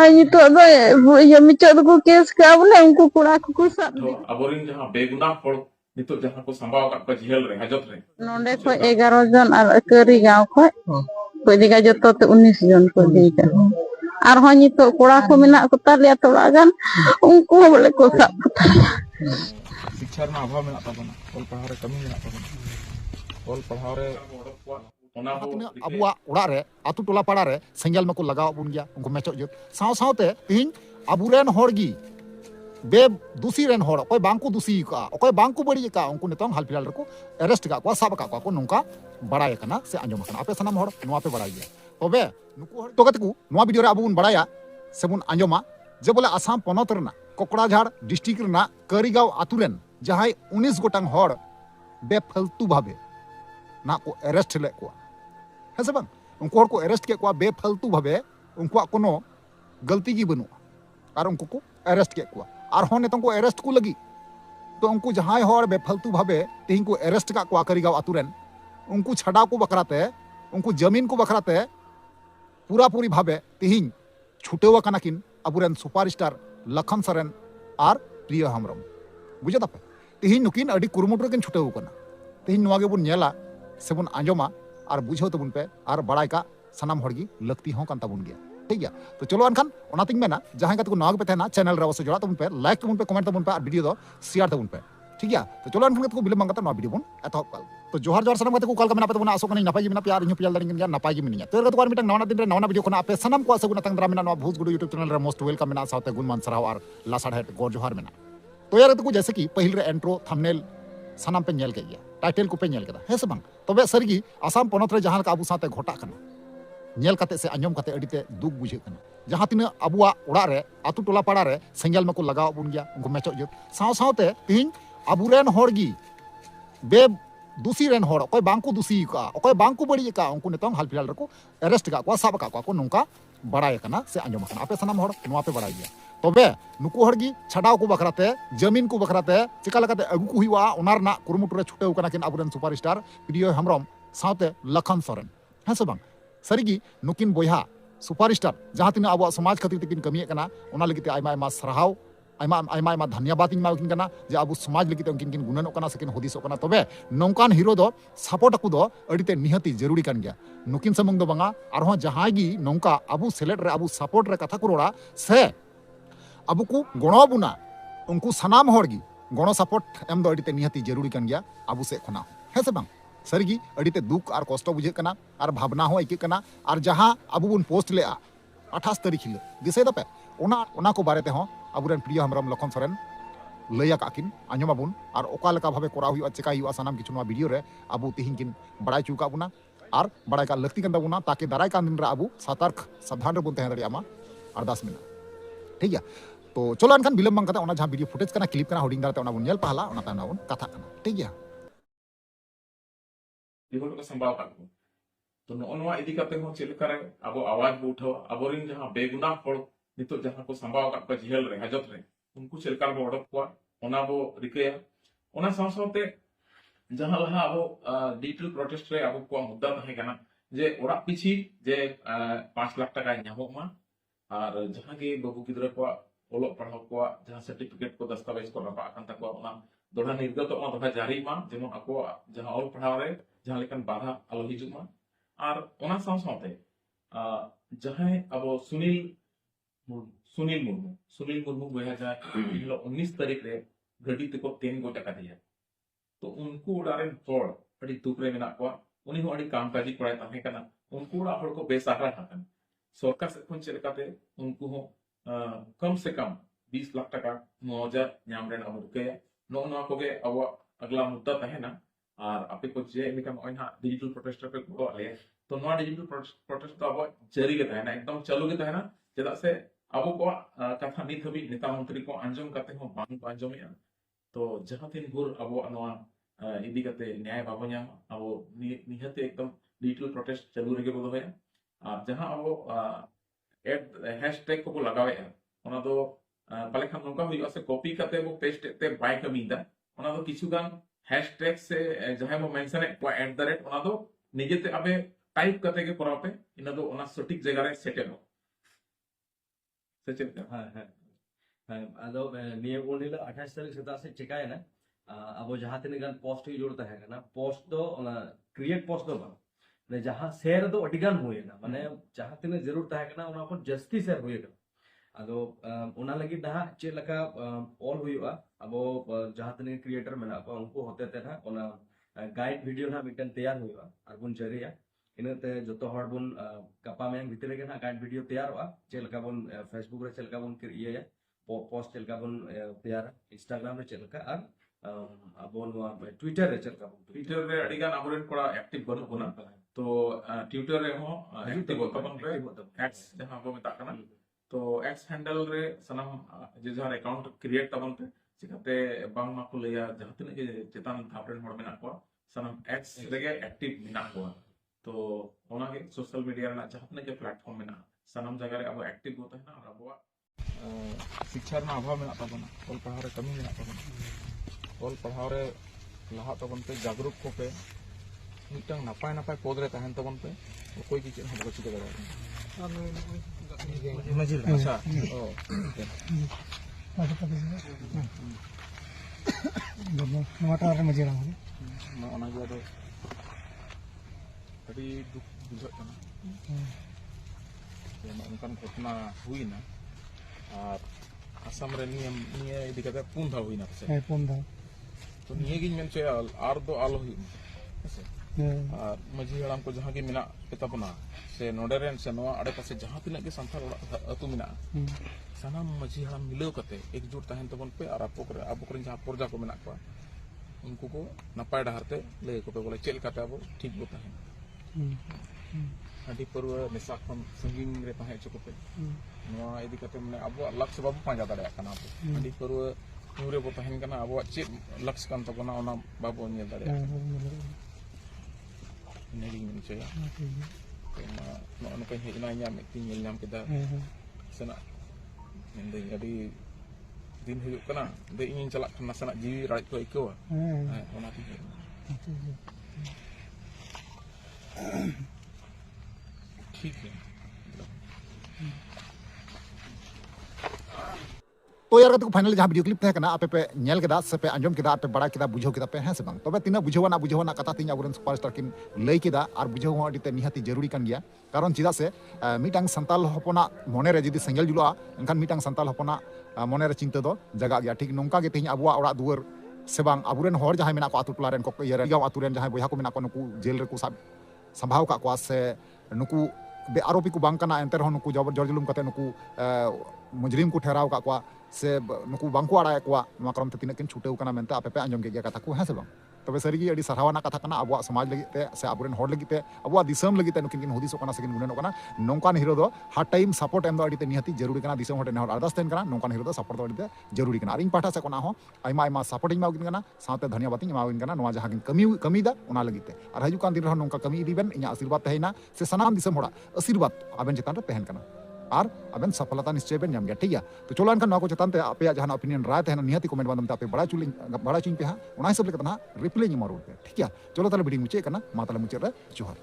नितो दो ये मिचो दो केस का बोले उनको कोड़ा को सब तो अबोरिन जहां बेगुनाह हड़ नितो जहां को संभाव का जेल रे हाजत रे नोंडे को 11 जन और करी गांव को दिगा जतो ते 19 जन को दिगा और हो नितो कोड़ा को मेना को तालिया तोड़ा गान उनको बोले को सब शिक्षा ᱨᱮᱱᱟᱜ अभाव मेना ताबना ᱚᱞ ᱯᱟᱲᱦᱟᱣ ᱨᱮ ᱠᱟᱹᱢᱤ मेना ताबना ᱚᱞ ᱯᱟᱲᱦᱟᱣ ᱨᱮ ᱚᱱᱟ ᱵᱚ abuak ᱚᱲᱟᱜ ᱨᱮ ᱟᱛᱩ ᱴᱚᱞᱟ ᱯᱟᱲᱟ ᱨᱮ ᱥᱮᱸᱜᱮᱞ ᱢᱟᱠᱚ ᱞᱟᱜᱟᱣ ᱵᱚᱱ ᱜᱮᱭᱟ ᱩᱱᱠᱩ ᱢᱮᱪᱚᱜ ᱡᱟᱹᱛ ᱥᱟᱶ ᱥᱟᱶᱛᱮ ᱛᱤᱦᱤᱧ aburen hor gi be dusi ren hor okoy bangku dusi ka okoy bangku bari ka unku nitong halpilal reko arrest ka ko sab ka ko nungka baray kana se anjom kana ape sanam hor noa pe baray gya tobe nuku hor to katiku noa video re abu bun baraya sebun anjoma je bole asam ponot rena Kokrajhar district रना करीगांव आतुरेन जहां 19 गोटांग हर बेफालतू भावे ना को arrest ले को है से बांग उनको हर को अरेस्ट के को बेफालतू भावे उनको कोनो गलती की बनु और उनको को अरेस्ट के को और होने तो अरेस्ट को लगी तो उनको जहां हर बेफालतू भावे तेहिं को अरेस्ट का को करीगांव आतुरेन उनको छड़ा को बकराते उनको जमीन को बकराते पूरा पूरी भावे तेहिं छुटेवा कनाकिन अबुरेन सुपरस्टार लखन सरन और प्रिय हेम्ब्रम बुझे दापे तेहिं नुकिन अड़ी कुरुमुटु रेकिन छुटेव कना तेहिं नोवा गे बुन नेला से बुन आंजमा और बुझाव तबुन पे और बड़ाई का सनाम हड़गी लक्ति हों कान तबुन गया ठीक गया तो चलो अनखान ओनातिंग मेना जहां का नोवा पे थे चैनल रे अवश्य जोड़ा तबुन पे लाइक तबुन पे कमेंट तबुन पे और वीडियो दो शेयर तबुन पे ठीक गया तो चलो अनखान को बिलम मंगता नोवा वीडियो बुन एतहब काल तो जोहार जोहार सनम को कॉल का मेना पे तबुन आसो कनी नपाई मेना प्यार इनु पियाल दारिंग गया नपाई गी मिनिया तो तो मिटन नवा दिन रे नवा वीडियो खना आपे सनम को आसो तंग दरा मेना नवा भूज गुडू यूट्यूब चैनल रे मोस्ट वेलकम मेना साथे गुण मान सराव और लासाड़ हेड गोर जोहार मेना तो यार तो जैसे कि पहिल रे एंट्रो थंबनेल सनम पे नेल के गया टाइटल को पे नेल केदा है से बांग तबे सरगी आसाम पोनत रे जहां का अबु साथे घोटा कना नेल काते से अंजम काते अडिते दुख बुझे कना जहां तिना अबुआ उड़ा रे आतु टोला पाड़ा रे सेंगल मको लगाव बुन गया उनको मेचो जत साव सावते तिहिं अबुरेन होड़गी बे दुसी रेन होड़ ओकोय बांको दुसी का ओकोय बांको बड़ी का उनको नितों हालफिलाल रको अरेस्ट का को साब का को नुंका बड़ाय कना से अंजम कना आपे सनाम होड़ नोआ पे बड़ाय गया तबे नुकु होड़गी छडाव को बखराते जमीन को बखराते चिका लगाते अगु को हुआ ओनार ना कुरुमुटु रे छुटेव कना किन अबुरेन सुपरस्टार प्रिय हेम्ब्रम सावते लखन सरन है से बांग सरीगी नुकिन बोया सुपरस्टार जहां तिना अब समाज खातिर तकिन कमिए कना ओना लगिते आयमा आयमा सराहाव आयमा आयमा आयमा धन्यवाद इन माकिन कना जे अब समाज लगिते उनकिन किन गुणनो कना सकिन हदिसो कना तबे नौकान हीरो दो सपोर्ट को दो अडिते निहति जरूरी कान गया नुकिन समंग दो बंगा और हो जहां गी नौका अबु सेलेट रे अबु सपोर्ट रे कथा को रोड़ा से अबु को गणो बुना उनको सनाम होड़गी गणो सपोर्ट एम दो अडिते निहति जरूरी कान गया अबु से खना है से बांग सरगी अडिते दुख और कष्ट बुझे कना और भावना हो आइके कना और जहां अबु बुन पोस्ट ले 28 तारीख हिल दिसे दपे ओना को बारे ते हो अबुरेन प्रिय हेम्ब्रम लखन सरन लैया काकिन आंजमाबुन और ओका लेका भावे कोरा हुआ चिका हुआ सानाम किछु नवा वीडियो रे अबु तिहिं किन बड़ाई चुका बुना और बड़ाई का लक्ति कन बुना ताकि दाराय का दिन रे अबु सतर्क सावधान रे बुन तहे दरिया मा अरदास मेना ठीक है तो चलो अनखान बिलम बंग कता ओना जहां वीडियो फुटेज कना क्लिप कना होर्डिंग दारते ओना बुन नेल पहला ओना ताना बुन कथा कना ठीक है दिगोल को संभाव का तो नोनवा इदी काते हो चिलकारे अब आवाज बो उठाओ अबोरिन जहां बेगुनाह हड़ नितो जहां को संभाव का जेल रे हाजत रे उनको चिलकार बो ओडक को ओना बो रिकया ओना सावसावते जहां लहा अब डिजिटल प्रोटेस्ट रे अब को मुद्दा तहे कना जे ओरा पिछि जे 5 लाख टाका न्यामो मा और जहां के बाबू गिद्रा को ओलो पढ़ाव को जहां सर्टिफिकेट को दस्तावेज को रपा कान तक ओना दोड़ा निर्गत ओना दोड़ा जारी मा जेमन ako जहां ओल पढ़ाव रे जहां लेकन बाधा आलो हिजु मा और ओना सावसावते जहां अब सुनील मुर्मू बया जाए 19 तारीख रे गड्डी तको 3 गो टाका दिया तो उनको उड़ारेन हड़ अड़ी दुख रे मेना को उनी हो अड़ी कामकाजी कोड़ा ताहे कना उनको उड़ा हड़ को बेसहारा हाकन सरकार से खन चलकाते उनको हो कम से कम 20 लाख टाका मुआवजा नाम रेन अब के नो नो को के अब अगला मुद्दा ताहे ना और आपे को जे लेकिन ओइना डिजिटल प्रोटेस्ट पे को आले तो नोआ डिजिटल प्रोटेस्ट तो अब जारी के ताहे ना एकदम चालू के ताहे ना चेदा से अब को कथा नित हबी नेता मंत्री को अंजम करते हो बांग को अंजमिया तो जहां तीन भोर अब नोआ इदी करते न्याय बाबो न्याम अब निहते एकदम डिजिटल प्रोटेस्ट चालू रगे बोलो है और जहां अब एड हैशटैग को लगावे ओना दो पाले खान नोका हुई से कॉपी करते वो पेस्ट ते बाय कमीदा ओना दो किछु गान हैशटैग से जहां वो मेंशन है @ ओना दो निजेते अबे टाइप करते के कराते इना दो ओना सटीक जगह रे सेटल हो से चेक का हाँ हाँ हाँ अदो निये उन हिलो 28 तारीख सेता से चिकाय ना अब जहाँ तीन गान पोस्ट ही जोड़ता है ना पोस्ट दो क्रिएट पोस्ट दो बा ने जहाँ शेयर दो अडिगान होएगा माने जहाँ तीन जरूर तहे ना उना को जस्ती शेयर होएगा अदो उना लगी ना चे लका ऑल हुआ अब जहाँ तीन क्रिएटर में ना अब उनको होते थे ना उना गाइड वीडियो ना मिटन तैयार हुआ और बुन जरिया इनते जो हर बुन गपा में भीतर के ना गाइड वीडियो तैयार हुआ चे लका बुन फेसबुक रे चे लका बुन ये पोस्ट चे लका बुन तैयार इंस्टाग्राम रे चे लका और अब ट्विटर रे चे लका बुन ट्विटर रे अडिगान अबरेन कोड़ा एक्टिव बनु बना तो ट्विटर रे हो एक्टिव तबन रे एक्स जहां को मेता कना तो एक्स हैंडल रे सनम जे जहां अकाउंट क्रिएट तबन पे चिकाते बांग मा को लेया जहां तने के चेतन थापरेन हड़ मेना को सनम एक्स रेगे एक्टिव मेना को तो ओना के सोशल मीडिया ना जहां तने के प्लेटफॉर्म मेना सनम जगह रे अब एक्टिव होता है ना और अब शिक्षा ना अभाव मेना तबन ऑल पढ़ाव रे कमी मेना तबन ऑल पढ़ाव रे लहा तबन पे जागरूक को पे मिटang नापाय नापाय पद रे तहन तबन पे कोई की चेन हो चिका दाड़ा अच्छा ओ नवाटा रे मजे राम ᱚᱱᱟ ᱜᱮ ᱟᱫᱚ ᱟᱹᱰᱤ ᱫᱩᱠ ᱵᱩᱡᱷᱟᱹᱜ ᱠᱟᱱᱟ ᱡᱮ ᱱᱚᱝᱠᱟᱱ ᱜᱷᱚᱴᱚᱱᱟ ᱦᱩᱭᱱᱟ ᱟᱨ आसाम रे निये इदी कते पुन धाव हुईना से है पुन दा तो निये गिन मेन चे आर दो आलो हुई से और मझी हड़ाम को जहां के मिना पेता बना से नोडरेन से नवा अड़े पासे जहां तिना के संथाल अतु मिना सानाम मझी हड़ाम मिलो कते एकजुट तहन तबन पे और आपको करे जहां पोरजा को मिना को उनको को नपाय डहारते ले को पे बोले चेल काते अब ठीक बो तहन अडी परवा निसा खन संगीन रे तहे चको पे नवा इदी कते मने अब लक्ष्य बाबू पांजा दाड़े कना अडी परवा नुरे बो तहन कना अब चे लक्ष्य कान तबना ओना बाबू नेल दाड़े नेली min saya no ko hejna nyam tin nyel nyam kita sana mende jadi din huyuk kana de ingin calak kana sana jiwi rait ko iko ona ti ठीक है तो यार तो फाइनल जहां वीडियो क्लिप थे कना आपे पे नेल केदा से पे अंजम केदा आपे बड़ा केदा बुझो केदा पे हैं से बांग तबे तिना बुझोवाना कथा तिन आबुरन सुपरस्टार किन लई केदा और बुझो हो अडिते निहाती जरूरी कान गया कारण चिदा से मिटांग संताल हपना मने रे जदी सेंगल जुलुआ एनखान मिटांग संताल हपना मने रे चिंता दो जगा गया ठीक नोंका गे तिन आबुआ ओड़ा दुवर से बांग आबुरन हर जहां मेना को आतु टोला रेन को यार गांव आतु रेन जहां बोया को मेना को नुकु जेल रे को संभाव का को से नुकु बे आरोपी को बांग कना एंतर नुकु जबर जर्जुलुम कते नुकु मुजरिम को ठहराव का को से नुकु बांको आड़ा को नमा क्रम ते तिना किन छुटेव कना मेनते आपे पे अंजम के कथा को हैं से बांग तबे सरीगी अडी सराहवाना कथा कना अबुआ समाज लगी ते से आबुरन हर लगी ते अबुआ दिसम लगी ते नुकिन किन हुदिसो कना से किन गुनेनो कना नोंकान हीरो दो हर टाइम सपोर्ट एम दो अडी ते निहाती जरूरी कना दिसम हटे ने हर अरदास तेन कना नोंकान हीरो दो सपोर्ट दो अडी ते जरूरी कना आरिन पाठा से कना हो आइमा आइमा सपोर्ट इमा किन कना साथे धन्यवाद इमा किन कना नवा जहां किन कमी दा ओना लगी ते और हजु कान दिन रह नोंका कमी इदीबेन इया आशीर्वाद तहेना से सनाम दिसम होड़ा आशीर्वाद आबेन चितान रे तहन कना और अबेन सफलता निश्चय बेन नाम गया ठीक है तो चलो अनका को चतान ते आपे जहां ओपिनियन राय तहना निहाती कमेंट बादम ते आपे बड़ा चुन पे हां ओना हिसाब लेके तना रिप्लाई नि मारो ठीक है चलो ताले वीडियो मुचे कना मा ताले मुचे रे जोहार